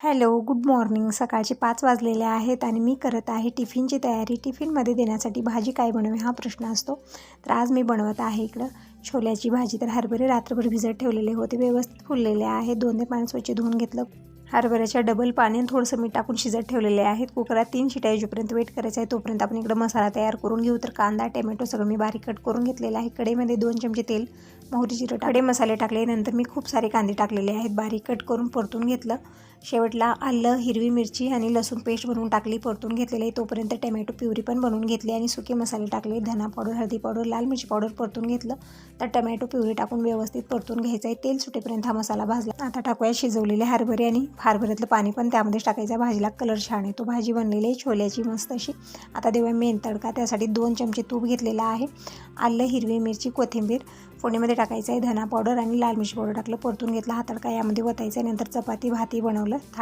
Hello, good morning. सकाळचे 5 वाजलेले आहेत आणि मी करत आहे टिफिनची तयारी. टिफिनमध्ये देण्यासाठी भाजी काय बनवावी हा प्रश्न असतो. तर आज मी बनवत आहे इकडं छोल्याची भाजी. तर हरभरे रात्रभर भिजत ठेवलेले होते, व्यवस्थित फुललेले आहेत. 2 पाणी स्वच्छ धुवून घेतलं. हरभऱ्याच्या डबल पाणी आणि थोडंसं मीठ टाकून शिजत ठेवलेले आहेत. कुकरात 3 शिट्या येईपर्यंत वेट करायचा आहे. तोपर्यंत आपण इकडं मसाला तयार करून घेऊ. तर कांदा, टोमॅटो सगळं मी बारीक कट करून घेतलेला आहे. कढईमध्ये 2 चमचे तेल, मोहरी, जिरं खडे मसाले टाकले. नंतर मी खूप सारे कांदे टाकलेले आहेत, बारीक कट करून परतून घेतलं. शेवटला आलं, हिरवी मिरची आणि लसूण पेस्ट बनवून टाकली, परतून घेतलेली आहे. तोपर्यंत टोमॅटो प्युरी पण बनवून घेतली आणि सुके मसाले टाकले, धना पावडर, हळदी पावडर, लाल मिरची पावडर परतून घेतलं. तर टोमॅटो प्युरी टाकून व्यवस्थित परतून घ्यायचा आहे. तेल सुटेपर्यंत हा मसाला भाजला. आता टाकूया शिजवलेले हरभरे आणि हरभऱ्यातलं पाणी पण त्यामध्येच टाकायचं. भाजीला कलर छान येतो. भाजी बनलेली आहे छोल्याची मस्त अशी. आता देऊया मेन तडका. त्यासाठी 2 चमचे तूप घेतलेला आहे. आलं, हिरवी मिरची, कोथिंबीर फोडणीमध्ये टाकायचं आहे. धना पावडर आणि लाल मिरची पावडर टाकलं, परतून घेतला. हा तडका यामध्ये ओतायचा आहे. नंतर चपाती भातही बनवलं. थाळी